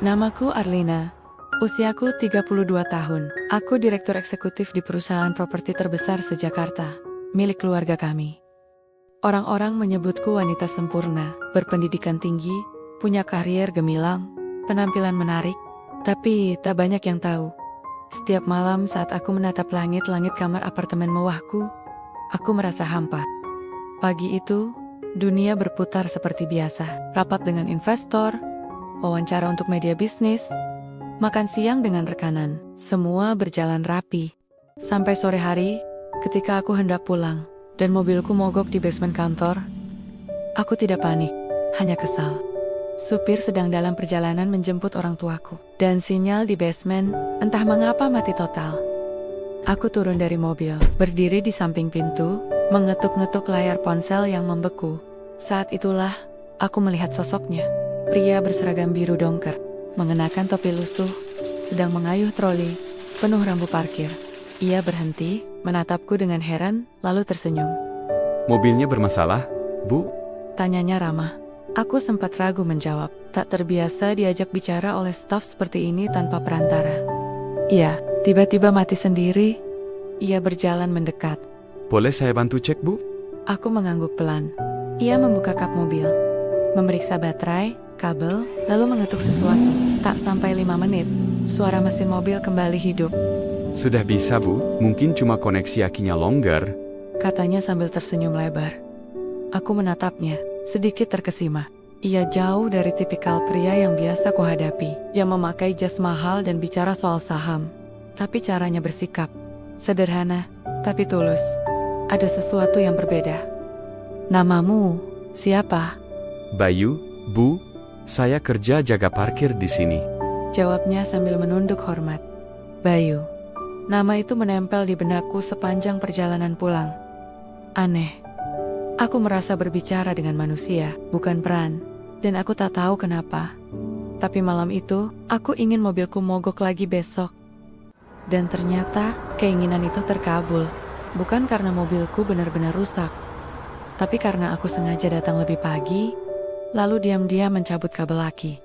Namaku Arlina. Usiaku 32 tahun. Aku direktur eksekutif di perusahaan properti terbesar se-Jakarta, milik keluarga kami. Orang-orang menyebutku wanita sempurna, berpendidikan tinggi, punya karier gemilang, penampilan menarik, tapi tak banyak yang tahu. Setiap malam saat aku menatap langit-langit kamar apartemen mewahku, aku merasa hampa. Pagi itu, dunia berputar seperti biasa, rapat dengan investor, wawancara untuk media bisnis, makan siang dengan rekanan, semua berjalan rapi. Sampai sore hari, ketika aku hendak pulang, dan mobilku mogok di basement kantor, aku tidak panik, hanya kesal. Supir sedang dalam perjalanan menjemput orang tuaku, dan sinyal di basement entah mengapa mati total. Aku turun dari mobil, berdiri di samping pintu, mengetuk-ngetuk layar ponsel yang membeku. Saat itulah, aku melihat sosoknya. Pria berseragam biru dongker, mengenakan topi lusuh, sedang mengayuh troli, penuh rambu parkir. Ia berhenti, menatapku dengan heran, lalu tersenyum. Mobilnya bermasalah, Bu? Tanyanya ramah. Aku sempat ragu menjawab, tak terbiasa diajak bicara oleh staf seperti ini tanpa perantara. Iya, tiba-tiba mati sendiri. Ia berjalan mendekat. Boleh saya bantu cek, Bu? Aku mengangguk pelan. Ia membuka kap mobil, memeriksa baterai, kabel, lalu mengetuk sesuatu. Tak sampai 5 menit, suara mesin mobil kembali hidup. Sudah bisa, Bu. Mungkin cuma koneksi akinya longgar, Katanya sambil tersenyum lebar. Aku menatapnya, sedikit terkesima. Ia jauh dari tipikal pria yang biasa kuhadapi, yang memakai jas mahal dan bicara soal saham. Tapi caranya bersikap sederhana, tapi tulus. Ada sesuatu yang berbeda. Namamu siapa? Bayu, Bu. Saya kerja jaga parkir di sini. Jawabnya sambil menunduk hormat. Bayu. Nama itu menempel di benakku sepanjang perjalanan pulang. Aneh. Aku merasa berbicara dengan manusia, bukan peran. Dan aku tak tahu kenapa. Tapi malam itu, aku ingin mobilku mogok lagi besok. Dan ternyata, keinginan itu terkabul. Bukan karena mobilku benar-benar rusak. Tapi karena aku sengaja datang lebih pagi, lalu diam-diam mencabut kabel aki.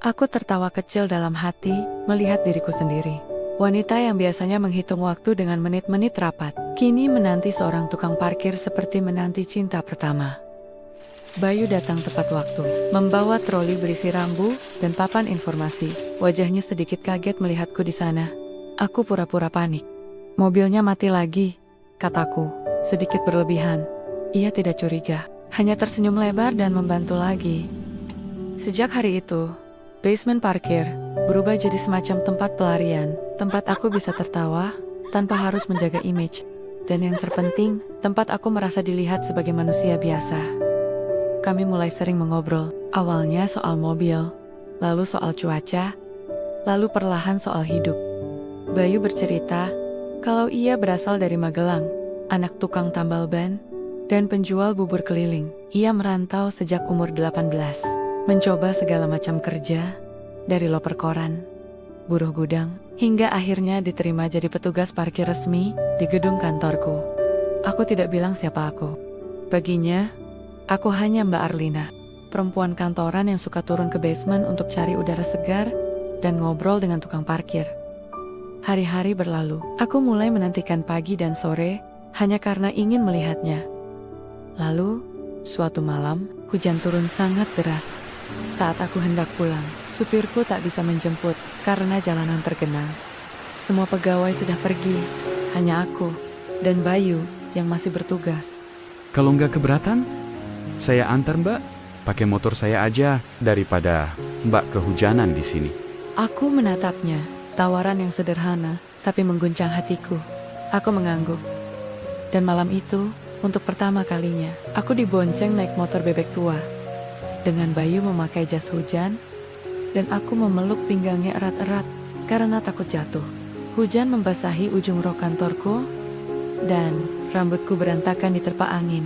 Aku tertawa kecil dalam hati, melihat diriku sendiri. Wanita yang biasanya menghitung waktu dengan menit-menit rapat, kini menanti seorang tukang parkir seperti menanti cinta pertama. Bayu datang tepat waktu, membawa troli berisi rambu dan papan informasi. Wajahnya sedikit kaget melihatku di sana. Aku pura-pura panik. Mobilnya mati lagi, kataku, sedikit berlebihan. Ia tidak curiga, hanya tersenyum lebar dan membantu lagi. Sejak hari itu, basement parkir berubah jadi semacam tempat pelarian, tempat aku bisa tertawa tanpa harus menjaga image. Dan yang terpenting, tempat aku merasa dilihat sebagai manusia biasa. Kami mulai sering mengobrol, awalnya soal mobil, lalu soal cuaca, lalu perlahan soal hidup. Bayu bercerita kalau ia berasal dari Magelang, anak tukang tambal ban, dan penjual bubur keliling. Ia merantau sejak umur 18, mencoba segala macam kerja, dari loper koran, buruh gudang, hingga akhirnya diterima jadi petugas parkir resmi di gedung kantorku. Aku tidak bilang siapa aku. Baginya, aku hanya Mbak Arlina, perempuan kantoran yang suka turun ke basement untuk cari udara segar dan ngobrol dengan tukang parkir. Hari-hari berlalu, aku mulai menantikan pagi dan sore hanya karena ingin melihatnya. Lalu, suatu malam, hujan turun sangat deras. Saat aku hendak pulang, supirku tak bisa menjemput karena jalanan tergenang. Semua pegawai sudah pergi, hanya aku dan Bayu yang masih bertugas. Kalau nggak keberatan, saya antar Mbak. Pakai motor saya aja daripada Mbak kehujanan di sini. Aku menatapnya, tawaran yang sederhana tapi mengguncang hatiku. Aku mengangguk. Dan malam itu, untuk pertama kalinya, aku dibonceng naik motor bebek tua. Dengan Bayu memakai jas hujan, dan aku memeluk pinggangnya erat-erat karena takut jatuh. Hujan membasahi ujung rok kantorku, dan rambutku berantakan diterpa angin.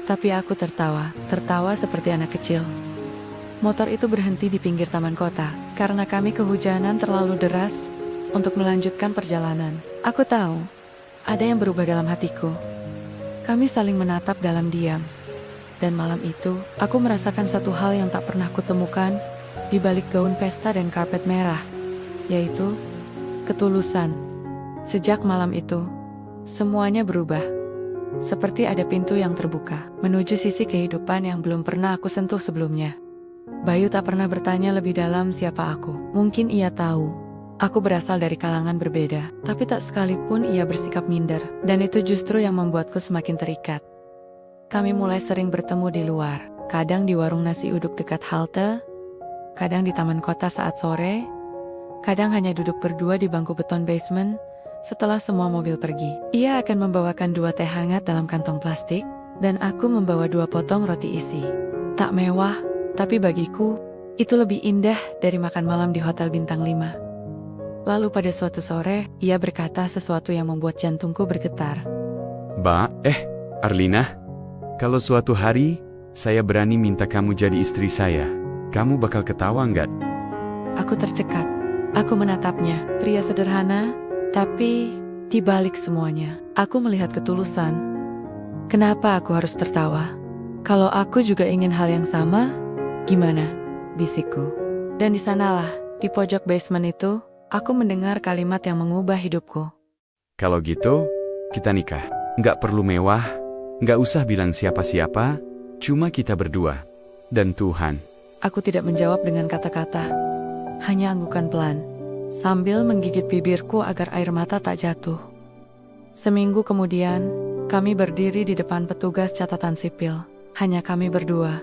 Tapi aku tertawa seperti anak kecil. Motor itu berhenti di pinggir taman kota, karena kami kehujanan terlalu deras untuk melanjutkan perjalanan. Aku tahu, ada yang berubah dalam hatiku. Kami saling menatap dalam diam. Dan malam itu, aku merasakan satu hal yang tak pernah kutemukan di balik gaun pesta dan karpet merah, yaitu ketulusan. Sejak malam itu, semuanya berubah. Seperti ada pintu yang terbuka, menuju sisi kehidupan yang belum pernah aku sentuh sebelumnya. Bayu tak pernah bertanya lebih dalam siapa aku. Mungkin ia tahu, aku berasal dari kalangan berbeda, tapi tak sekalipun ia bersikap minder. Dan itu justru yang membuatku semakin terikat. Kami mulai sering bertemu di luar, kadang di warung nasi uduk dekat halte, kadang di taman kota saat sore, kadang hanya duduk berdua di bangku beton basement. Setelah semua mobil pergi, ia akan membawakan 2 teh hangat dalam kantong plastik, dan aku membawa 2 potong roti isi. Tak mewah, tapi bagiku, itu lebih indah dari makan malam di hotel bintang 5. Lalu pada suatu sore, ia berkata sesuatu yang membuat jantungku bergetar. Arlina, kalau suatu hari, saya berani minta kamu jadi istri saya, kamu bakal ketawa nggak? Aku tercekat. Aku menatapnya, pria sederhana, tapi di balik semuanya, aku melihat ketulusan. Kenapa aku harus tertawa? Kalau aku juga ingin hal yang sama, gimana? Bisikku. Dan di sanalah, di pojok basement itu, aku mendengar kalimat yang mengubah hidupku. Kalau gitu, kita nikah. Nggak perlu mewah, nggak usah bilang siapa-siapa, cuma kita berdua. Dan Tuhan. Aku tidak menjawab dengan kata-kata, hanya anggukan pelan, sambil menggigit bibirku agar air mata tak jatuh. Seminggu kemudian, kami berdiri di depan petugas catatan sipil. Hanya kami berdua.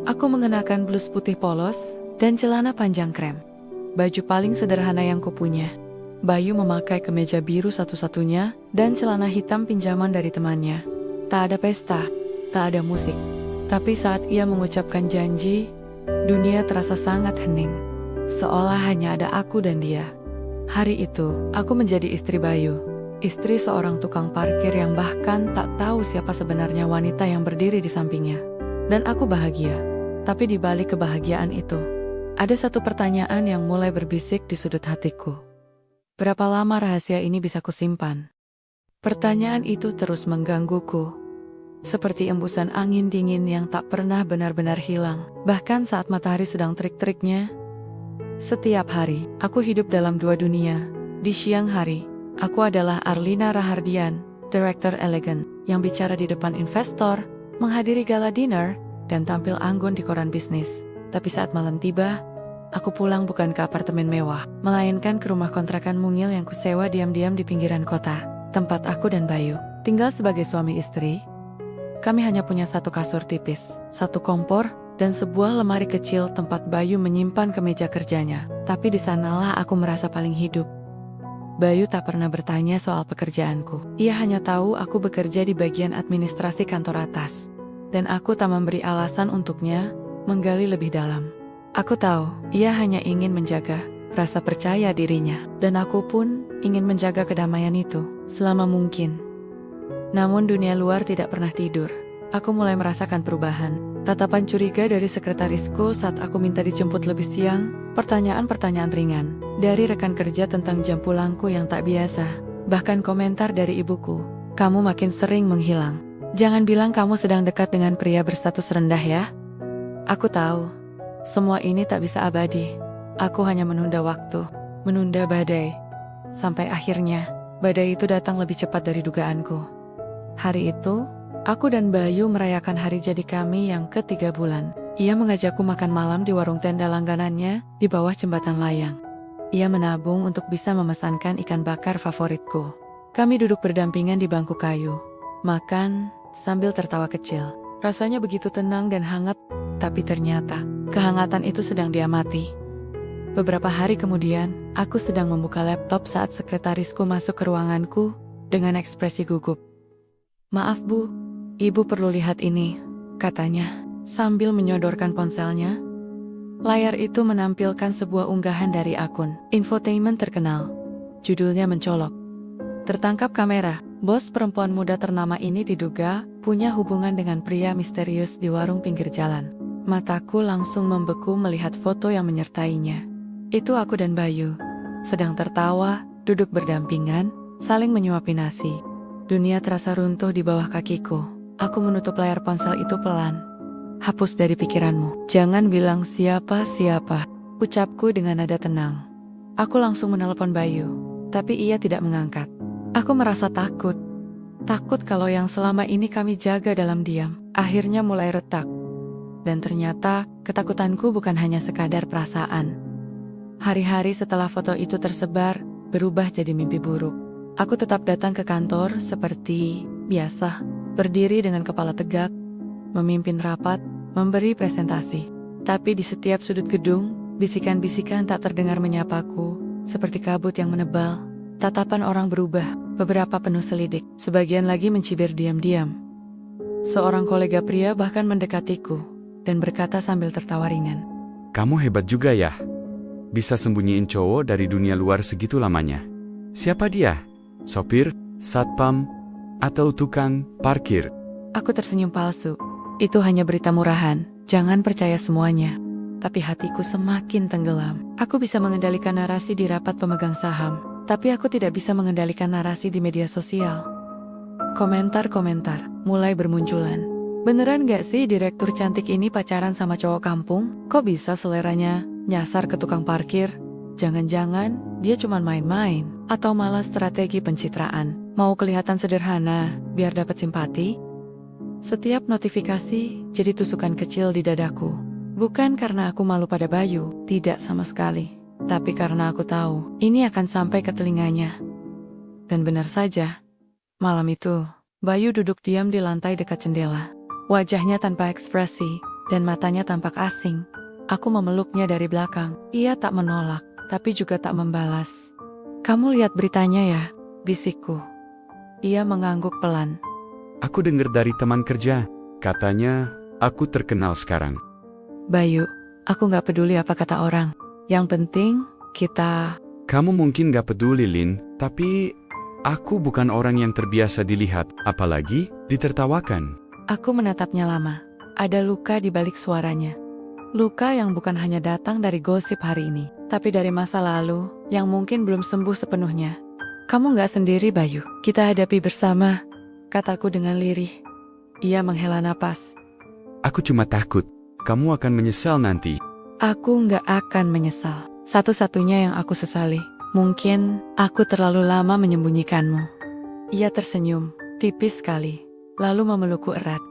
Aku mengenakan blus putih polos dan celana panjang krem. Baju paling sederhana yang kupunya. Bayu memakai kemeja biru satu-satunya dan celana hitam pinjaman dari temannya. Tak ada pesta, tak ada musik. Tapi saat ia mengucapkan janji, dunia terasa sangat hening. Seolah hanya ada aku dan dia. Hari itu, aku menjadi istri Bayu. Istri seorang tukang parkir yang bahkan tak tahu siapa sebenarnya wanita yang berdiri di sampingnya. Dan aku bahagia. Tapi di balik kebahagiaan itu, ada satu pertanyaan yang mulai berbisik di sudut hatiku. Berapa lama rahasia ini bisa kusimpan? Pertanyaan itu terus menggangguku. Seperti embusan angin dingin yang tak pernah benar-benar hilang. Bahkan saat matahari sedang terik-teriknya. Setiap hari, aku hidup dalam 2 dunia. Di siang hari, aku adalah Arlina Rahardian, Director Elegan, yang bicara di depan investor, menghadiri gala dinner, dan tampil anggun di koran bisnis. Tapi saat malam tiba, aku pulang bukan ke apartemen mewah, melainkan ke rumah kontrakan mungil yang kusewa diam-diam di pinggiran kota, tempat aku dan Bayu tinggal sebagai suami istri. Kami hanya punya 1 kasur tipis, 1 kompor, dan sebuah lemari kecil tempat Bayu menyimpan kemeja kerjanya. Tapi di sanalah aku merasa paling hidup. Bayu tak pernah bertanya soal pekerjaanku. Ia hanya tahu aku bekerja di bagian administrasi kantor atas. Dan aku tak memberi alasan untuknya menggali lebih dalam. Aku tahu, ia hanya ingin menjaga rasa percaya dirinya. Dan aku pun ingin menjaga kedamaian itu selama mungkin. Namun dunia luar tidak pernah tidur. Aku mulai merasakan perubahan. Tatapan curiga dari sekretarisku saat aku minta dijemput lebih siang. Pertanyaan-pertanyaan ringan dari rekan kerja tentang jam pulangku yang tak biasa. Bahkan komentar dari ibuku, "Kamu makin sering menghilang. Jangan bilang kamu sedang dekat dengan pria berstatus rendah ya." Aku tahu, semua ini tak bisa abadi. Aku hanya menunda waktu, menunda badai. Sampai akhirnya, badai itu datang lebih cepat dari dugaanku. Hari itu, aku dan Bayu merayakan hari jadi kami yang ke-3 bulan. Ia mengajakku makan malam di warung tenda langganannya di bawah jembatan layang. Ia menabung untuk bisa memesankan ikan bakar favoritku. Kami duduk berdampingan di bangku kayu, makan sambil tertawa kecil. Rasanya begitu tenang dan hangat, tapi ternyata kehangatan itu sedang diamati. Beberapa hari kemudian, aku sedang membuka laptop saat sekretarisku masuk ke ruanganku dengan ekspresi gugup. "Maaf Bu, Ibu perlu lihat ini," katanya, sambil menyodorkan ponselnya. Layar itu menampilkan sebuah unggahan dari akun infotainment terkenal. Judulnya mencolok. Tertangkap kamera, bos perempuan muda ternama ini diduga punya hubungan dengan pria misterius di warung pinggir jalan. Mataku langsung membeku melihat foto yang menyertainya. Itu aku dan Bayu, sedang tertawa, duduk berdampingan, saling menyuapi nasi. Dunia terasa runtuh di bawah kakiku. Aku menutup layar ponsel itu pelan. "Hapus dari pikiranmu. Jangan bilang siapa-siapa." Ucapku dengan nada tenang. Aku langsung menelepon Bayu, tapi ia tidak mengangkat. Aku merasa takut. Takut kalau yang selama ini kami jaga dalam diam, akhirnya mulai retak. Dan ternyata, ketakutanku bukan hanya sekadar perasaan. Hari-hari setelah foto itu tersebar, berubah jadi mimpi buruk. Aku tetap datang ke kantor seperti biasa, berdiri dengan kepala tegak, memimpin rapat, memberi presentasi. Tapi di setiap sudut gedung, bisikan-bisikan tak terdengar menyapaku, seperti kabut yang menebal. Tatapan orang berubah, beberapa penuh selidik, sebagian lagi mencibir diam-diam. Seorang kolega pria bahkan mendekatiku, dan berkata sambil tertawa ringan. Kamu hebat juga ya. Bisa sembunyiin cowok dari dunia luar segitu lamanya. Siapa dia? Sopir, satpam, atau tukang parkir? Aku tersenyum palsu. Itu hanya berita murahan, jangan percaya semuanya. Tapi hatiku semakin tenggelam. Aku bisa mengendalikan narasi di rapat pemegang saham, tapi aku tidak bisa mengendalikan narasi di media sosial. Komentar-komentar mulai bermunculan. Beneran gak sih direktur cantik ini pacaran sama cowok kampung? Kok bisa seleranya nyasar ke tukang parkir? Jangan-jangan dia cuma main-main, atau malah strategi pencitraan. Mau kelihatan sederhana biar dapat simpati? Setiap notifikasi jadi tusukan kecil di dadaku. Bukan karena aku malu pada Bayu, tidak sama sekali. Tapi karena aku tahu, ini akan sampai ke telinganya. Dan benar saja, malam itu, Bayu duduk diam di lantai dekat jendela. Wajahnya tanpa ekspresi, dan matanya tampak asing. Aku memeluknya dari belakang. Ia tak menolak, tapi juga tak membalas. Kamu lihat beritanya ya, bisikku. Ia mengangguk pelan. Aku dengar dari teman kerja, katanya aku terkenal sekarang. Bayu, aku gak peduli apa kata orang. Yang penting, kita... Kamu mungkin gak peduli, Lin, tapi aku bukan orang yang terbiasa dilihat, apalagi ditertawakan. Aku menatapnya lama. Ada luka di balik suaranya. Luka yang bukan hanya datang dari gosip hari ini, tapi dari masa lalu yang mungkin belum sembuh sepenuhnya. Kamu gak sendiri, Bayu. Kita hadapi bersama, kataku dengan lirih. Ia menghela napas. Aku cuma takut. Kamu akan menyesal nanti. Aku nggak akan menyesal. Satu-satunya yang aku sesali, mungkin aku terlalu lama menyembunyikanmu. Ia tersenyum, tipis sekali, lalu memelukku erat.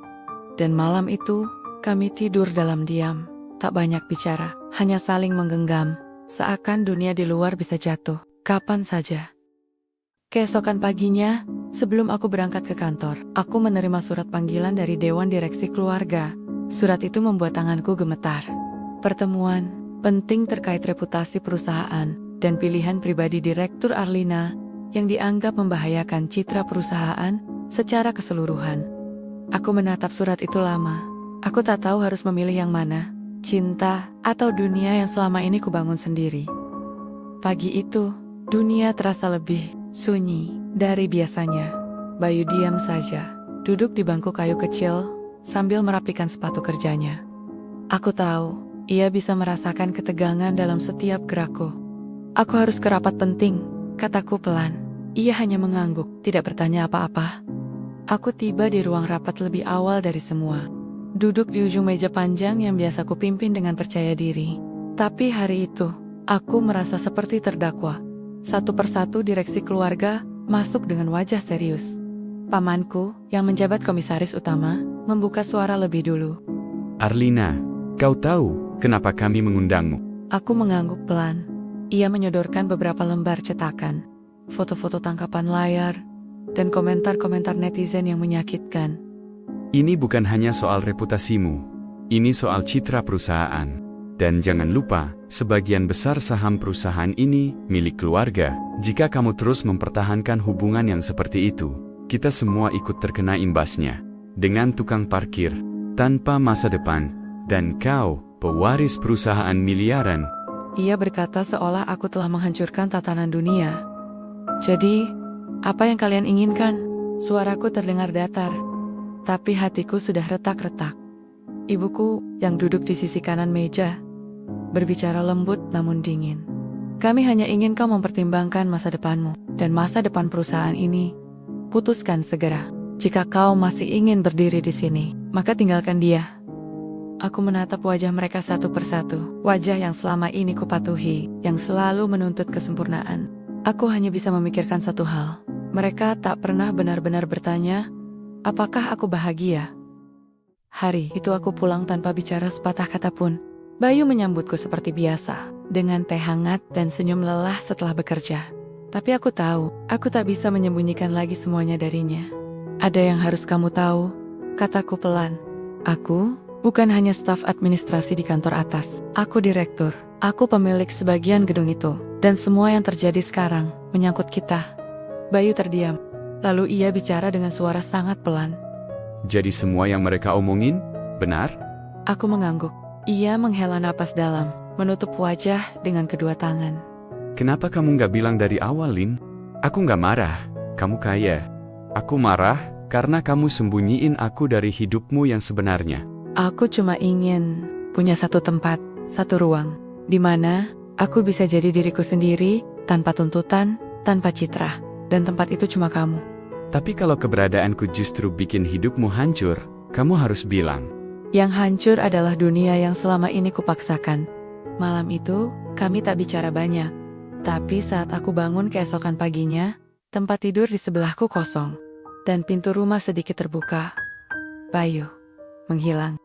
Dan malam itu, kami tidur dalam diam, tak banyak bicara, hanya saling menggenggam, seakan dunia di luar bisa jatuh, kapan saja. Keesokan paginya, sebelum aku berangkat ke kantor, aku menerima surat panggilan dari Dewan Direksi Keluarga. Surat itu membuat tanganku gemetar. Pertemuan penting terkait reputasi perusahaan dan pilihan pribadi Direktur Arlina yang dianggap membahayakan citra perusahaan secara keseluruhan. Aku menatap surat itu lama. Aku tak tahu harus memilih yang mana, cinta atau dunia yang selama ini kubangun sendiri. Pagi itu, dunia terasa lebih sunyi dari biasanya. Bayu diam saja, duduk di bangku kayu kecil sambil merapikan sepatu kerjanya. Aku tahu, ia bisa merasakan ketegangan dalam setiap gerakku. Aku harus ke rapat penting, kataku pelan. Ia hanya mengangguk, tidak bertanya apa-apa. Aku tiba di ruang rapat lebih awal dari semua. Duduk di ujung meja panjang yang biasa ku pimpin dengan percaya diri. Tapi hari itu, aku merasa seperti terdakwa. Satu persatu direksi keluarga masuk dengan wajah serius. Pamanku, yang menjabat komisaris utama, membuka suara lebih dulu. Arlina, kau tahu kenapa kami mengundangmu? Aku mengangguk pelan. Ia menyodorkan beberapa lembar cetakan, foto-foto tangkapan layar, dan komentar-komentar netizen yang menyakitkan. Ini bukan hanya soal reputasimu, ini soal citra perusahaan. Dan jangan lupa, sebagian besar saham perusahaan ini milik keluarga. Jika kamu terus mempertahankan hubungan yang seperti itu, kita semua ikut terkena imbasnya. Dengan tukang parkir, tanpa masa depan, dan kau, pewaris perusahaan miliaran. Ia berkata seolah aku telah menghancurkan tatanan dunia. Jadi, apa yang kalian inginkan? Suaraku terdengar datar, tapi hatiku sudah retak-retak. Ibuku, yang duduk di sisi kanan meja, berbicara lembut namun dingin. Kami hanya ingin kau mempertimbangkan masa depanmu, dan masa depan perusahaan ini. Putuskan segera. Jika kau masih ingin berdiri di sini, maka tinggalkan dia. Aku menatap wajah mereka satu persatu. Wajah yang selama ini kupatuhi, yang selalu menuntut kesempurnaan. Aku hanya bisa memikirkan satu hal. Mereka tak pernah benar-benar bertanya, apakah aku bahagia? Hari itu aku pulang tanpa bicara sepatah kata pun. Bayu menyambutku seperti biasa, dengan teh hangat dan senyum lelah setelah bekerja. Tapi aku tahu, aku tak bisa menyembunyikan lagi semuanya darinya. Ada yang harus kamu tahu, kataku pelan. Aku bukan hanya staf administrasi di kantor atas. Aku direktur. Aku pemilik sebagian gedung itu. Dan semua yang terjadi sekarang menyangkut kita. Bayu terdiam. Lalu ia bicara dengan suara sangat pelan. Jadi semua yang mereka omongin, benar? Aku mengangguk. Ia menghela napas dalam, menutup wajah dengan kedua tangan. Kenapa kamu nggak bilang dari awal, Lin? Aku nggak marah. Kamu kaya. Aku marah karena kamu sembunyiin aku dari hidupmu yang sebenarnya. Aku cuma ingin punya satu tempat, satu ruang, di mana aku bisa jadi diriku sendiri, tanpa tuntutan, tanpa citra. Dan tempat itu cuma kamu. Tapi kalau keberadaanku justru bikin hidupmu hancur, kamu harus bilang. Yang hancur adalah dunia yang selama ini kupaksakan. Malam itu, kami tak bicara banyak. Tapi saat aku bangun keesokan paginya, tempat tidur di sebelahku kosong. Dan pintu rumah sedikit terbuka. Bayu menghilang.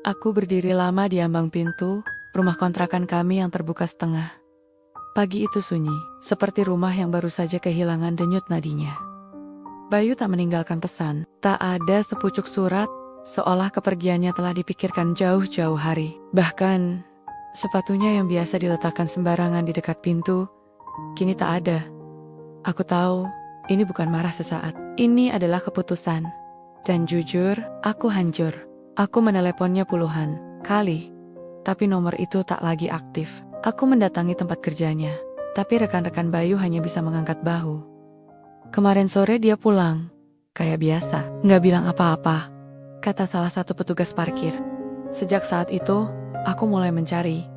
Aku berdiri lama di ambang pintu, rumah kontrakan kami yang terbuka setengah. Pagi itu sunyi, seperti rumah yang baru saja kehilangan denyut nadinya. Bayu tak meninggalkan pesan, tak ada sepucuk surat, seolah kepergiannya telah dipikirkan jauh-jauh hari. Bahkan, sepatunya yang biasa diletakkan sembarangan di dekat pintu, kini tak ada. Aku tahu, ini bukan marah sesaat. Ini adalah keputusan. Dan jujur, aku hancur. Aku meneleponnya puluhan kali, tapi nomor itu tak lagi aktif. Aku mendatangi tempat kerjanya, tapi rekan-rekan Bayu hanya bisa mengangkat bahu. Kemarin sore dia pulang, kayak biasa, nggak bilang apa-apa, kata salah satu petugas parkir. Sejak saat itu, aku mulai mencari.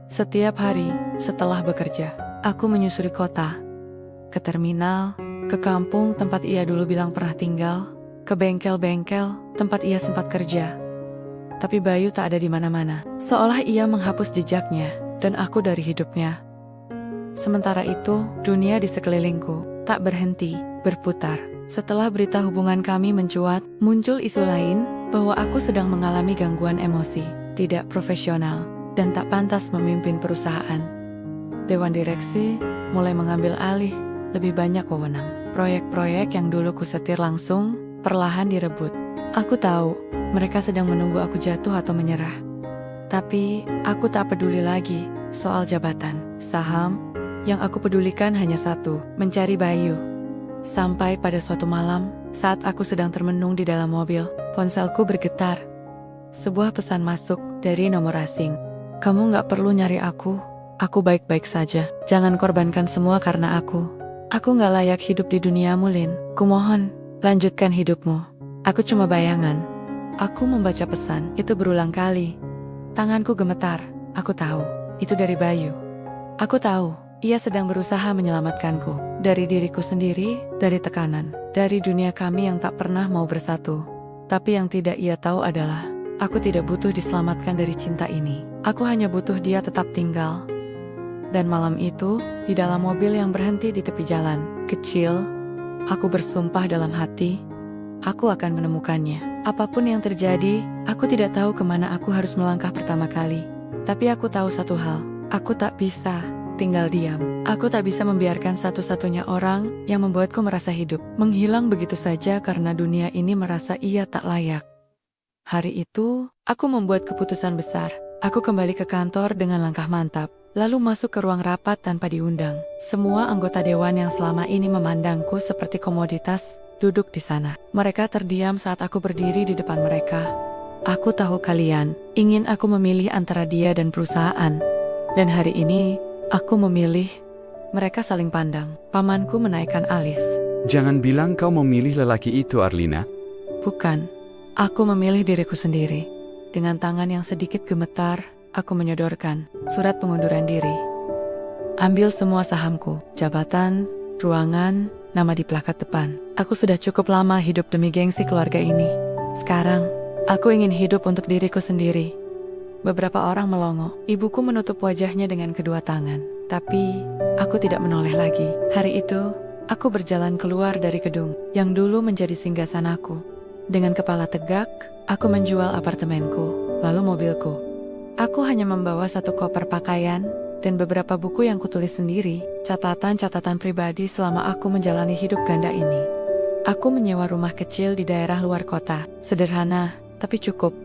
Setiap hari setelah bekerja, aku menyusuri kota, ke terminal, ke kampung tempat ia dulu bilang pernah tinggal, ke bengkel-bengkel tempat ia sempat kerja. Tapi Bayu tak ada di mana-mana, seolah ia menghapus jejaknya dan aku dari hidupnya. Sementara itu, dunia di sekelilingku tak berhenti berputar. Setelah berita hubungan kami mencuat, muncul isu lain bahwa aku sedang mengalami gangguan emosi, tidak profesional, dan tak pantas memimpin perusahaan. Dewan direksi mulai mengambil alih lebih banyak wewenang. Proyek-proyek yang dulu kusetir langsung, perlahan direbut. Aku tahu, mereka sedang menunggu aku jatuh atau menyerah. Tapi, aku tak peduli lagi soal jabatan, saham. Yang aku pedulikan hanya satu, mencari Bayu. Sampai pada suatu malam, saat aku sedang termenung di dalam mobil, ponselku bergetar. Sebuah pesan masuk dari nomor asing. Kamu gak perlu nyari aku baik-baik saja. Jangan korbankan semua karena aku. Aku gak layak hidup di duniamu, Lin. Kumohon, lanjutkan hidupmu. Aku cuma bayangan. Aku membaca pesan itu berulang kali. Tanganku gemetar. Aku tahu, itu dari Bayu. Aku tahu, ia sedang berusaha menyelamatkanku. Dari diriku sendiri, dari tekanan. Dari dunia kami yang tak pernah mau bersatu. Tapi yang tidak ia tahu adalah, aku tidak butuh diselamatkan dari cinta ini. Aku hanya butuh dia tetap tinggal. Dan malam itu, di dalam mobil yang berhenti di tepi jalan kecil, aku bersumpah dalam hati, aku akan menemukannya. Apapun yang terjadi, aku tidak tahu kemana aku harus melangkah pertama kali. Tapi aku tahu satu hal, aku tak bisa tinggal diam. Aku tak bisa membiarkan satu-satunya orang yang membuatku merasa hidup menghilang begitu saja karena dunia ini merasa ia tak layak. Hari itu, aku membuat keputusan besar. Aku kembali ke kantor dengan langkah mantap, lalu masuk ke ruang rapat tanpa diundang. Semua anggota dewan yang selama ini memandangku seperti komoditas duduk di sana. Mereka terdiam saat aku berdiri di depan mereka. Aku tahu kalian ingin aku memilih antara dia dan perusahaan. Dan hari ini, aku memilih. Mereka saling pandang. Pamanku menaikkan alis. Jangan bilang kau memilih lelaki itu, Arlina. Bukan. Aku memilih diriku sendiri. Dengan tangan yang sedikit gemetar, aku menyodorkan surat pengunduran diri. Ambil semua sahamku, jabatan, ruangan, nama di plakat depan. Aku sudah cukup lama hidup demi gengsi keluarga ini. Sekarang, Aku ingin hidup untuk diriku sendiri. Beberapa orang melongo. Ibuku menutup wajahnya dengan kedua tangan. Tapi, aku tidak menoleh lagi. Hari itu, aku berjalan keluar dari gedung yang dulu menjadi singgasanaku. Dengan kepala tegak, aku menjual apartemenku, lalu mobilku. Aku hanya membawa satu koper pakaian dan beberapa buku yang kutulis sendiri, catatan-catatan pribadi selama aku menjalani hidup ganda ini. Aku menyewa rumah kecil di daerah luar kota, sederhana, tapi cukup.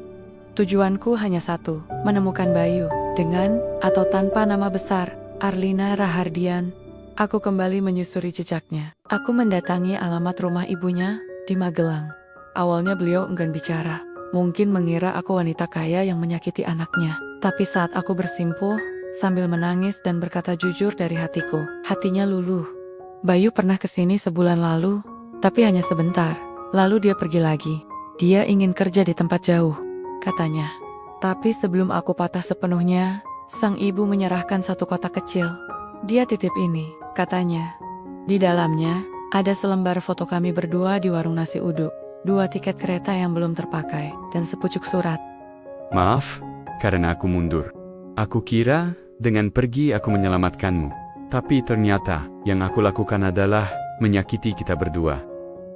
Tujuanku hanya satu, menemukan Bayu, dengan atau tanpa nama besar, Arlina Rahardian. Aku kembali menyusuri jejaknya. Aku mendatangi alamat rumah ibunya di Magelang. Awalnya beliau enggan bicara, mungkin mengira aku wanita kaya yang menyakiti anaknya. Tapi saat aku bersimpuh, sambil menangis dan berkata jujur dari hatiku, hatinya luluh. Bayu pernah kesini sebulan lalu, tapi hanya sebentar, lalu dia pergi lagi. Dia ingin kerja di tempat jauh, katanya. Tapi sebelum aku patah sepenuhnya, sang ibu menyerahkan satu kotak kecil. Dia titip ini, katanya. Di dalamnya, ada selembar foto kami berdua di warung nasi uduk, 2 tiket kereta yang belum terpakai, dan sepucuk surat. Maaf, karena aku mundur. Aku kira, dengan pergi aku menyelamatkanmu. Tapi ternyata, yang aku lakukan adalah menyakiti kita berdua.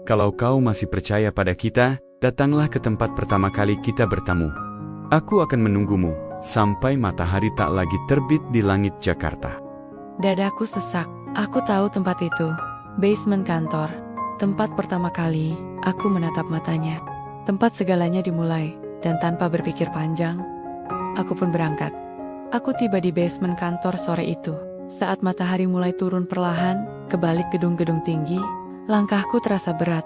Kalau kau masih percaya pada kita, datanglah ke tempat pertama kali kita bertemu. Aku akan menunggumu, sampai matahari tak lagi terbit di langit Jakarta. Dadaku sesak. Aku tahu tempat itu. Basement kantor. Tempat pertama kali, aku menatap matanya. Tempat segalanya dimulai, dan tanpa berpikir panjang, aku pun berangkat. Aku tiba di basement kantor sore itu. Saat matahari mulai turun perlahan, ke balik gedung-gedung tinggi, langkahku terasa berat.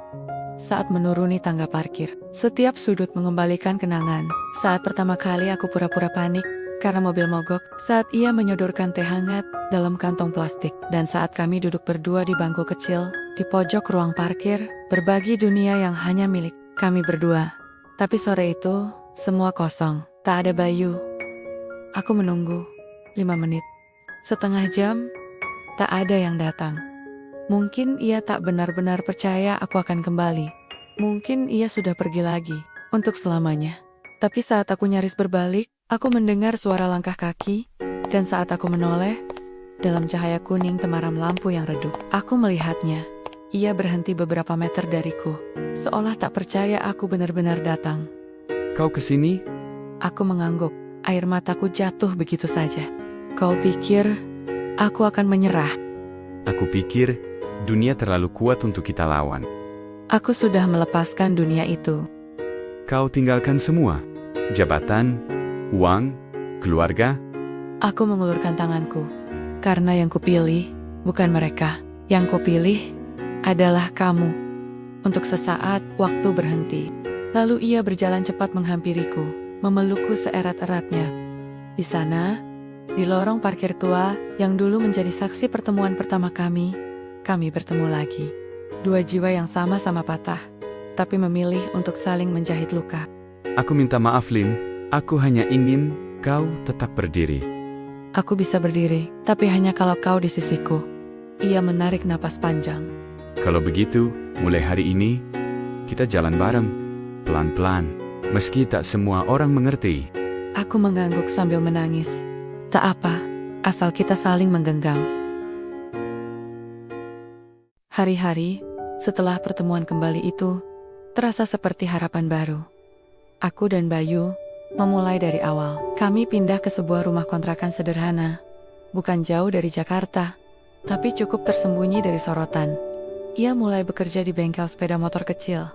Saat menuruni tangga parkir, setiap sudut mengembalikan kenangan. Saat pertama kali aku pura-pura panik karena mobil mogok, saat ia menyodorkan teh hangat dalam kantong plastik, dan saat kami duduk berdua di bangku kecil di pojok ruang parkir, berbagi dunia yang hanya milik kami berdua. Tapi sore itu, semua kosong, tak ada Bayu. Aku menunggu 5 menit, setengah jam, tak ada yang datang. Mungkin ia tak benar-benar percaya aku akan kembali. Mungkin ia sudah pergi lagi, untuk selamanya. Tapi saat aku nyaris berbalik, aku mendengar suara langkah kaki, dan saat aku menoleh, dalam cahaya kuning temaram lampu yang redup, aku melihatnya. Ia berhenti beberapa meter dariku, seolah tak percaya aku benar-benar datang. Kau kesini? Aku mengangguk, air mataku jatuh begitu saja. Kau pikir, aku akan menyerah? Aku pikir, dunia terlalu kuat untuk kita lawan. Aku sudah melepaskan dunia itu. Kau tinggalkan semua? Jabatan, uang, keluarga? Aku mengulurkan tanganku. Karena yang kupilih, bukan mereka. Yang kupilih adalah kamu. Untuk sesaat, waktu berhenti. Lalu ia berjalan cepat menghampiriku, memelukku seerat-eratnya. Di sana, di lorong parkir tua yang dulu menjadi saksi pertemuan pertama kami bertemu lagi. 2 jiwa yang sama-sama patah, tapi memilih untuk saling menjahit luka. Aku minta maaf, Lin. Aku hanya ingin kau tetap berdiri. Aku bisa berdiri, tapi hanya kalau kau di sisiku. Ia menarik napas panjang. Kalau begitu, mulai hari ini, kita jalan bareng. Pelan-pelan, meski tak semua orang mengerti. Aku mengangguk sambil menangis. Tak apa, asal kita saling menggenggam. Hari-hari setelah pertemuan kembali itu, terasa seperti harapan baru. Aku dan Bayu memulai dari awal. Kami pindah ke sebuah rumah kontrakan sederhana, bukan jauh dari Jakarta, tapi cukup tersembunyi dari sorotan. Ia mulai bekerja di bengkel sepeda motor kecil,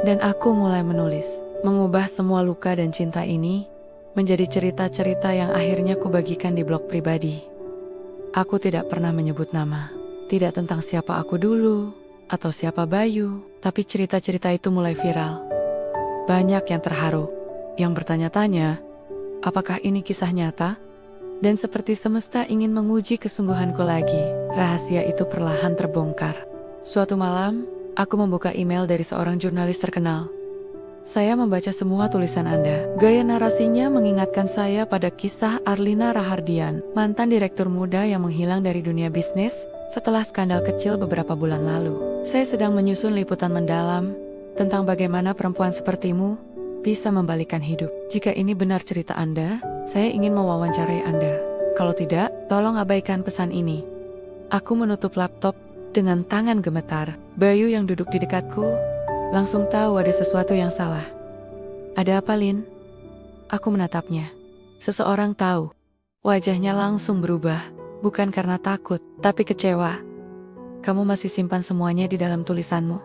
dan aku mulai menulis, mengubah semua luka dan cinta ini menjadi cerita-cerita yang akhirnya kubagikan di blog pribadi. Aku tidak pernah menyebut nama, tidak tentang siapa aku dulu, atau siapa Bayu, tapi cerita-cerita itu mulai viral. Banyak yang terharu, yang bertanya-tanya, apakah ini kisah nyata? Dan seperti semesta ingin menguji kesungguhanku lagi, rahasia itu perlahan terbongkar. Suatu malam, aku membuka email dari seorang jurnalis terkenal. Saya membaca semua tulisan Anda. Gaya narasinya mengingatkan saya pada kisah Arlina Rahardian, mantan direktur muda yang menghilang dari dunia bisnis setelah skandal kecil beberapa bulan lalu. Saya sedang menyusun liputan mendalam tentang bagaimana perempuan sepertimu bisa membalikan hidup. Jika ini benar cerita Anda, saya ingin mewawancarai Anda. Kalau tidak, tolong abaikan pesan ini. Aku menutup laptop dengan tangan gemetar. Bayu yang duduk di dekatku langsung tahu ada sesuatu yang salah. Ada apa, Lin? Aku menatapnya. Seseorang tahu. Wajahnya langsung berubah, bukan karena takut, tapi kecewa. Kamu masih simpan semuanya di dalam tulisanmu.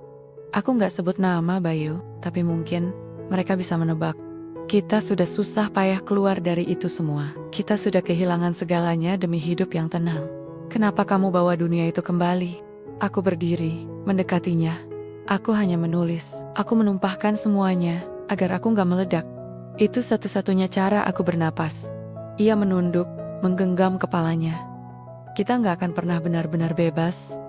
Aku nggak sebut nama Bayu, tapi mungkin mereka bisa menebak. Kita sudah susah payah keluar dari itu semua. Kita sudah kehilangan segalanya demi hidup yang tenang. Kenapa kamu bawa dunia itu kembali? Aku berdiri, mendekatinya. Aku hanya menulis. Aku menumpahkan semuanya, agar aku nggak meledak. Itu satu-satunya cara aku bernapas. Ia menunduk, menggenggam kepalanya. Kita nggak akan pernah benar-benar bebas.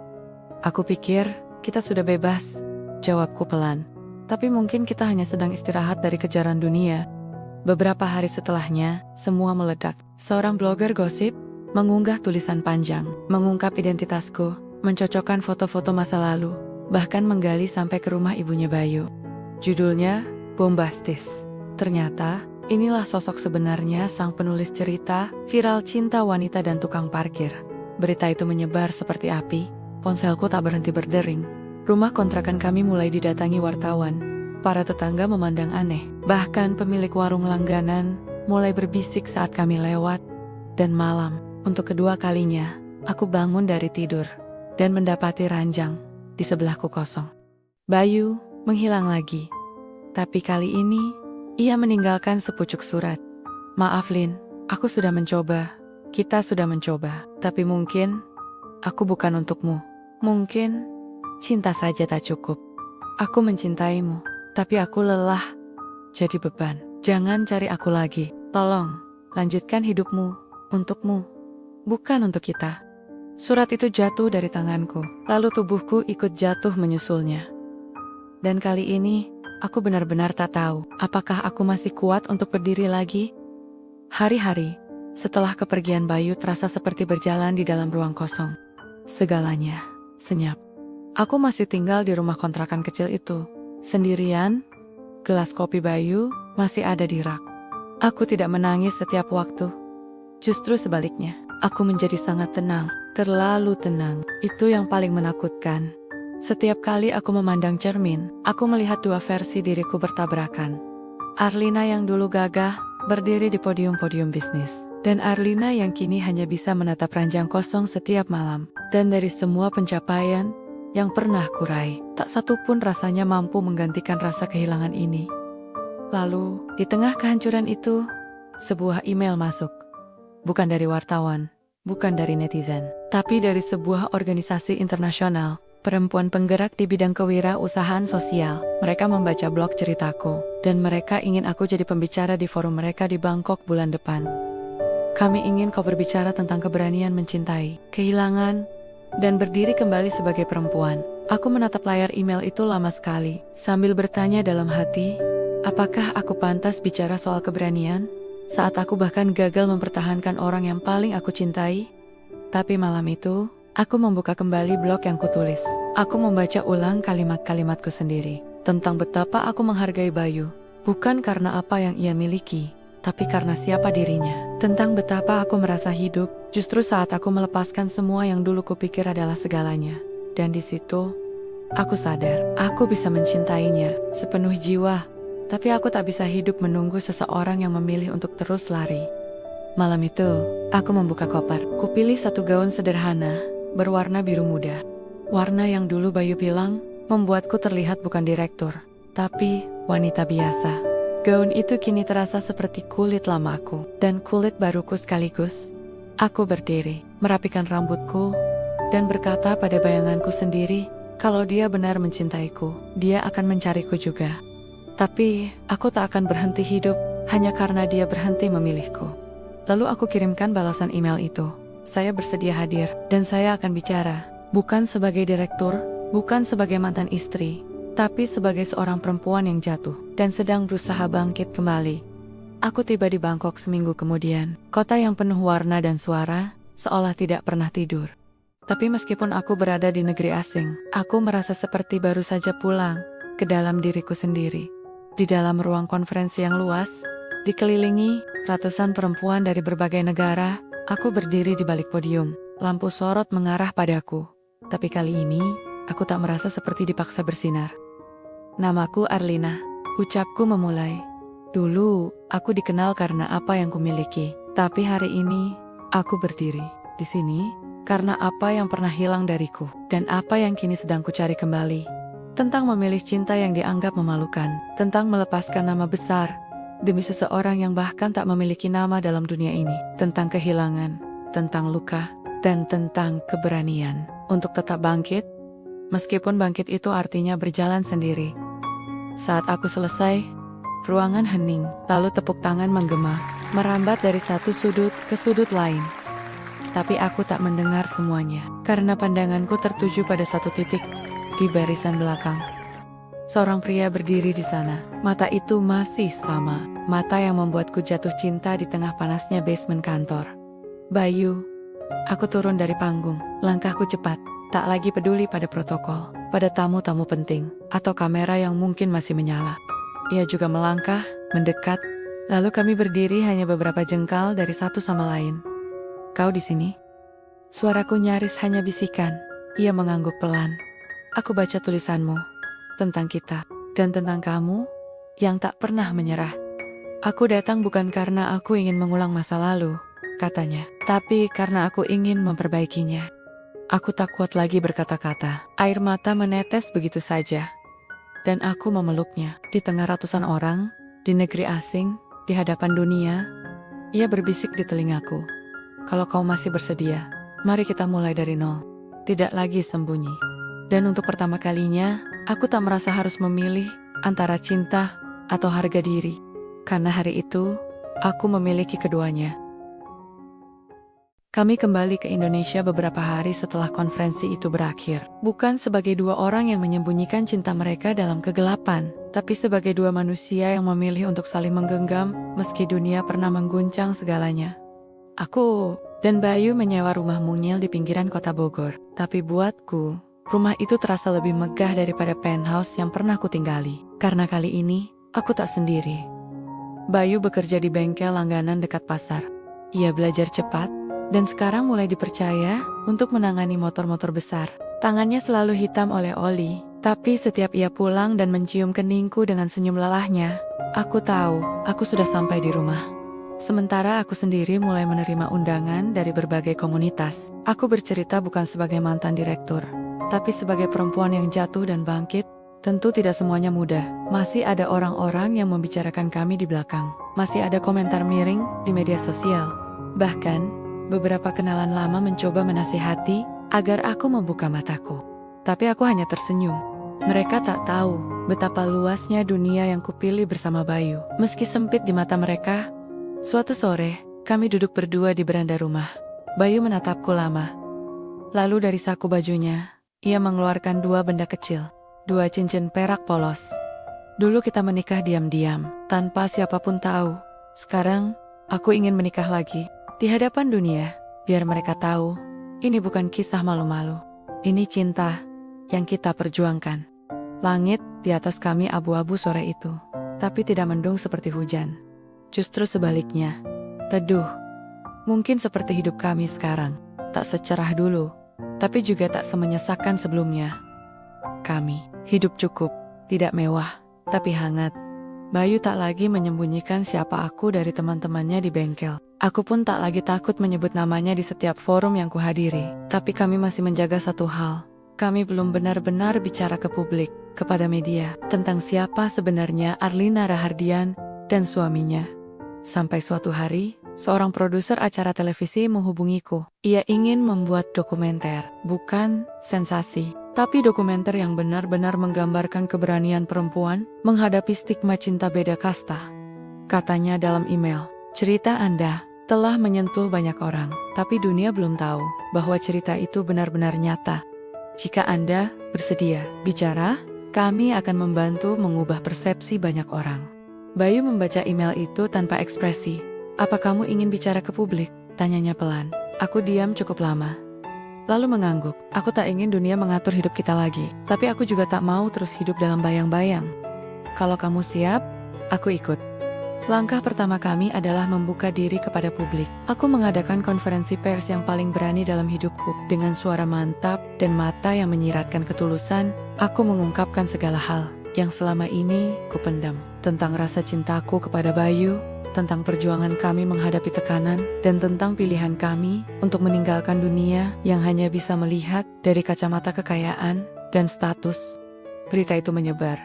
Aku pikir, kita sudah bebas. Jawabku pelan. Tapi mungkin kita hanya sedang istirahat dari kejaran dunia. Beberapa hari setelahnya, semua meledak. Seorang blogger gosip mengunggah tulisan panjang, mengungkap identitasku, mencocokkan foto-foto masa lalu, bahkan menggali sampai ke rumah ibunya Bayu. Judulnya bombastis. Ternyata, inilah sosok sebenarnya sang penulis cerita, viral cinta wanita dan tukang parkir. Berita itu menyebar seperti api, ponselku tak berhenti berdering. Rumah kontrakan kami mulai didatangi wartawan. Para tetangga memandang aneh. Bahkan pemilik warung langganan mulai berbisik saat kami lewat. Dan malam, untuk kedua kalinya, aku bangun dari tidur dan mendapati ranjang di sebelahku kosong. Bayu menghilang lagi. Tapi kali ini, ia meninggalkan sepucuk surat. Maaf Lin, aku sudah mencoba. Kita sudah mencoba. Tapi mungkin, aku bukan untukmu. Mungkin, cinta saja tak cukup. Aku mencintaimu, tapi aku lelah. Jadi beban. Jangan cari aku lagi. Tolong, lanjutkan hidupmu. Untukmu. Bukan untuk kita. Surat itu jatuh dari tanganku. Lalu tubuhku ikut jatuh menyusulnya. Dan kali ini, aku benar-benar tak tahu, apakah aku masih kuat untuk berdiri lagi? Hari-hari, setelah kepergian Bayu terasa seperti berjalan di dalam ruang kosong. Segalanya, senyap. Aku masih tinggal di rumah kontrakan kecil itu. Sendirian, gelas kopi Bayu masih ada di rak. Aku tidak menangis setiap waktu. Justru sebaliknya, aku menjadi sangat tenang, terlalu tenang. Itu yang paling menakutkan. Setiap kali aku memandang cermin, aku melihat dua versi diriku bertabrakan. Arlina yang dulu gagah, berdiri di podium-podium bisnis. Dan Arlina yang kini hanya bisa menatap ranjang kosong setiap malam. Dan dari semua pencapaian yang pernah kurai, tak satu pun rasanya mampu menggantikan rasa kehilangan ini. Lalu, di tengah kehancuran itu, sebuah email masuk. Bukan dari wartawan, bukan dari netizen, tapi dari sebuah organisasi internasional. Perempuan penggerak di bidang kewirausahaan sosial. Mereka membaca blog ceritaku, dan mereka ingin aku jadi pembicara di forum mereka di Bangkok bulan depan. Kami ingin kau berbicara tentang keberanian mencintai, kehilangan, dan berdiri kembali sebagai perempuan. Aku menatap layar email itu lama sekali, sambil bertanya dalam hati, apakah aku pantas bicara soal keberanian, saat aku bahkan gagal mempertahankan orang yang paling aku cintai? Tapi malam itu, aku membuka kembali blog yang kutulis. Aku membaca ulang kalimat-kalimatku sendiri. Tentang betapa aku menghargai Bayu. Bukan karena apa yang ia miliki, tapi karena siapa dirinya. Tentang betapa aku merasa hidup, justru saat aku melepaskan semua yang dulu kupikir adalah segalanya. Dan di situ, aku sadar, aku bisa mencintainya sepenuh jiwa. Tapi aku tak bisa hidup menunggu seseorang yang memilih untuk terus lari. Malam itu, aku membuka koper. Kupilih satu gaun sederhana, berwarna biru muda. Warna yang dulu Bayu bilang, membuatku terlihat bukan direktur, tapi wanita biasa. Gaun itu kini terasa seperti kulit lamaku, dan kulit baruku sekaligus. Aku berdiri, merapikan rambutku, dan berkata pada bayanganku sendiri, kalau dia benar mencintaiku, dia akan mencariku juga. Tapi, aku tak akan berhenti hidup, hanya karena dia berhenti memilihku. Lalu aku kirimkan balasan email itu. Saya bersedia hadir, dan saya akan bicara. Bukan sebagai direktur, bukan sebagai mantan istri, tapi sebagai seorang perempuan yang jatuh, dan sedang berusaha bangkit kembali. Aku tiba di Bangkok seminggu kemudian, kota yang penuh warna dan suara, seolah tidak pernah tidur. Tapi meskipun aku berada di negeri asing, aku merasa seperti baru saja pulang, ke dalam diriku sendiri. Di dalam ruang konferensi yang luas, dikelilingi ratusan perempuan dari berbagai negara, aku berdiri di balik podium. Lampu sorot mengarah padaku. Tapi kali ini, aku tak merasa seperti dipaksa bersinar. Namaku Arlina, ucapku memulai. Dulu, aku dikenal karena apa yang kumiliki. Tapi hari ini, aku berdiri di sini karena apa yang pernah hilang dariku dan apa yang kini sedang kucari kembali. Tentang memilih cinta yang dianggap memalukan, tentang melepaskan nama besar demi seseorang yang bahkan tak memiliki nama dalam dunia ini, tentang kehilangan, tentang luka, dan tentang keberanian untuk tetap bangkit, meskipun bangkit itu artinya berjalan sendiri. Saat aku selesai, ruangan hening, lalu tepuk tangan menggema, merambat dari satu sudut ke sudut lain. Tapi aku tak mendengar semuanya, karena pandanganku tertuju pada satu titik di barisan belakang. Seorang pria berdiri di sana, mata itu masih sama, mata yang membuatku jatuh cinta di tengah panasnya basement kantor. Bayu. Aku turun dari panggung, langkahku cepat, tak lagi peduli pada protokol, pada tamu-tamu penting, atau kamera yang mungkin masih menyala. Ia juga melangkah, mendekat, lalu kami berdiri hanya beberapa jengkal dari satu sama lain. Kau di sini? Suaraku nyaris hanya bisikan. Ia mengangguk pelan. Aku baca tulisanmu, tentang kita, dan tentang kamu, yang tak pernah menyerah. Aku datang bukan karena aku ingin mengulang masa lalu, katanya, tapi karena aku ingin memperbaikinya. Aku tak kuat lagi berkata-kata, air mata menetes begitu saja. Dan aku memeluknya, di tengah ratusan orang, di negeri asing, di hadapan dunia. Ia berbisik di telingaku, kalau kau masih bersedia, mari kita mulai dari nol. Tidak lagi sembunyi. Dan untuk pertama kalinya, aku tak merasa harus memilih antara cinta atau harga diri. Karena hari itu, aku memiliki keduanya. Kami kembali ke Indonesia beberapa hari setelah konferensi itu berakhir. Bukan sebagai dua orang yang menyembunyikan cinta mereka dalam kegelapan, tapi sebagai dua manusia yang memilih untuk saling menggenggam meski dunia pernah mengguncang segalanya. Aku dan Bayu menyewa rumah mungil di pinggiran kota Bogor. Tapi buatku, rumah itu terasa lebih megah daripada penthouse yang pernah kutinggali. Karena kali ini, aku tak sendiri. Bayu bekerja di bengkel langganan dekat pasar. Ia belajar cepat, dan sekarang mulai dipercaya untuk menangani motor-motor besar. Tangannya selalu hitam oleh oli, tapi setiap ia pulang dan mencium keningku dengan senyum lelahnya, aku tahu aku sudah sampai di rumah. Sementara aku sendiri mulai menerima undangan dari berbagai komunitas. Aku bercerita bukan sebagai mantan direktur, tapi sebagai perempuan yang jatuh dan bangkit. Tentu tidak semuanya mudah. Masih ada orang-orang yang membicarakan kami di belakang. Masih ada komentar miring di media sosial. Bahkan, beberapa kenalan lama mencoba menasihati agar aku membuka mataku. Tapi aku hanya tersenyum. Mereka tak tahu betapa luasnya dunia yang kupilih bersama Bayu. Meski sempit di mata mereka, suatu sore, kami duduk berdua di beranda rumah. Bayu menatapku lama. Lalu dari saku bajunya, ia mengeluarkan dua benda kecil. Dua cincin perak polos. Dulu kita menikah diam-diam, tanpa siapapun tahu. Sekarang, aku ingin menikah lagi. Di hadapan dunia, biar mereka tahu, ini bukan kisah malu-malu. Ini cinta yang kita perjuangkan. Langit di atas kami abu-abu sore itu, tapi tidak mendung seperti hujan. Justru sebaliknya, teduh. Mungkin seperti hidup kami sekarang, tak secerah dulu, tapi juga tak semenyesakan sebelumnya. Kami hidup cukup, tidak mewah, tapi hangat. Bayu tak lagi menyembunyikan siapa aku dari teman-temannya di bengkel. Aku pun tak lagi takut menyebut namanya di setiap forum yang kuhadiri. Tapi kami masih menjaga satu hal. Kami belum benar-benar bicara ke publik, kepada media, tentang siapa sebenarnya Arlina Rahardian dan suaminya. Sampai suatu hari, seorang produser acara televisi menghubungiku. Ia ingin membuat dokumenter, bukan sensasi, tapi dokumenter yang benar-benar menggambarkan keberanian perempuan menghadapi stigma cinta beda kasta. Katanya dalam email, cerita Anda telah menyentuh banyak orang, tapi dunia belum tahu bahwa cerita itu benar-benar nyata. Jika Anda bersedia bicara, kami akan membantu mengubah persepsi banyak orang. Bayu membaca email itu tanpa ekspresi. Apa kamu ingin bicara ke publik? Tanyanya pelan. Aku diam cukup lama. Lalu mengangguk. Aku tak ingin dunia mengatur hidup kita lagi. Tapi aku juga tak mau terus hidup dalam bayang-bayang. Kalau kamu siap, aku ikut. Langkah pertama kami adalah membuka diri kepada publik. Aku mengadakan konferensi pers yang paling berani dalam hidupku. Dengan suara mantap dan mata yang menyiratkan ketulusan, aku mengungkapkan segala hal yang selama ini kupendam. Tentang rasa cintaku kepada Bayu, tentang perjuangan kami menghadapi tekanan, dan tentang pilihan kami untuk meninggalkan dunia yang hanya bisa melihat dari kacamata kekayaan dan status. Berita itu menyebar,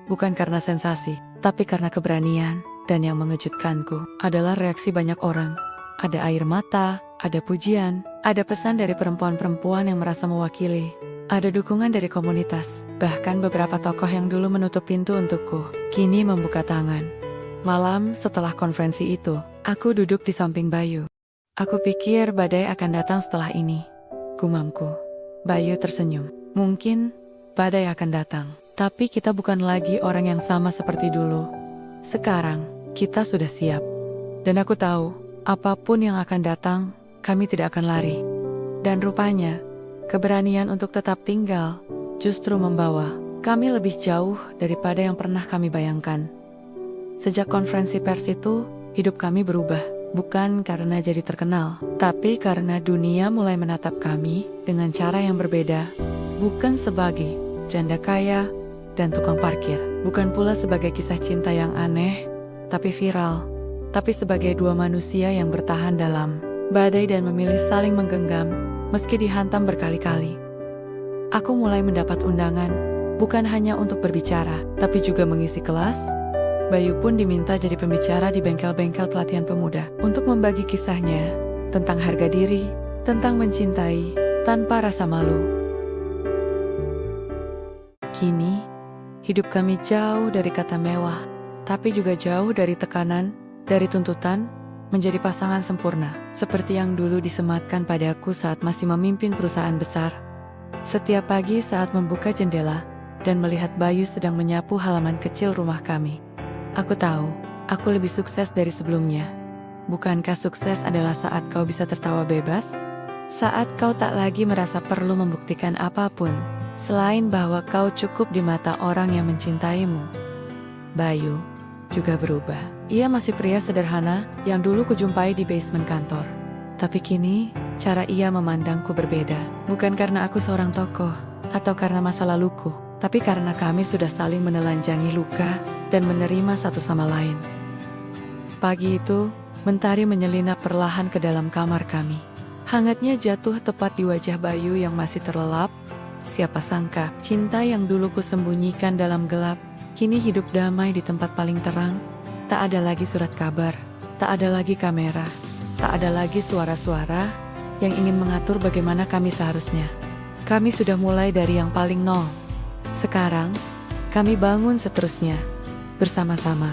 bukan karena sensasi, tapi karena keberanian. Dan yang mengejutkanku adalah reaksi banyak orang. Ada air mata, ada pujian, ada pesan dari perempuan-perempuan yang merasa mewakili. Ada dukungan dari komunitas, bahkan beberapa tokoh yang dulu menutup pintu untukku, kini membuka tangan. Malam setelah konferensi itu, aku duduk di samping Bayu. Aku pikir badai akan datang setelah ini, gumamku. Bayu tersenyum. Mungkin badai akan datang, tapi kita bukan lagi orang yang sama seperti dulu. Sekarang, kita sudah siap. Dan aku tahu, apapun yang akan datang, kami tidak akan lari. Dan rupanya, keberanian untuk tetap tinggal justru membawa kami lebih jauh daripada yang pernah kami bayangkan. Sejak konferensi pers itu, hidup kami berubah. Bukan karena jadi terkenal, tapi karena dunia mulai menatap kami dengan cara yang berbeda. Bukan sebagai janda kaya dan tukang parkir. Bukan pula sebagai kisah cinta yang aneh, tapi viral. Tapi sebagai dua manusia yang bertahan dalam badai dan memilih saling menggenggam, meski dihantam berkali-kali. Aku mulai mendapat undangan, bukan hanya untuk berbicara, tapi juga mengisi kelas. Bayu pun diminta jadi pembicara di bengkel-bengkel pelatihan pemuda, untuk membagi kisahnya, tentang harga diri, tentang mencintai, tanpa rasa malu. Kini, hidup kami jauh dari kata mewah, tapi juga jauh dari tekanan, dari tuntutan, menjadi pasangan sempurna, seperti yang dulu disematkan padaku saat masih memimpin perusahaan besar. Setiap pagi saat membuka jendela dan melihat Bayu sedang menyapu halaman kecil rumah kami, aku tahu, aku lebih sukses dari sebelumnya. Bukankah sukses adalah saat kau bisa tertawa bebas? Saat kau tak lagi merasa perlu membuktikan apapun, selain bahwa kau cukup di mata orang yang mencintaimu. Bayu juga berubah. Ia masih pria sederhana yang dulu kujumpai di basement kantor. Tapi kini, cara ia memandangku berbeda. Bukan karena aku seorang tokoh, atau karena masa laluku, tapi karena kami sudah saling menelanjangi luka dan menerima satu sama lain. Pagi itu, mentari menyelinap perlahan ke dalam kamar kami. Hangatnya jatuh tepat di wajah Bayu yang masih terlelap. Siapa sangka, cinta yang dulu kusembunyikan dalam gelap, kini hidup damai di tempat paling terang. Tak ada lagi surat kabar, tak ada lagi kamera, tak ada lagi suara-suara yang ingin mengatur bagaimana kami seharusnya. Kami sudah mulai dari yang paling nol. Sekarang, kami bangun seterusnya, bersama-sama.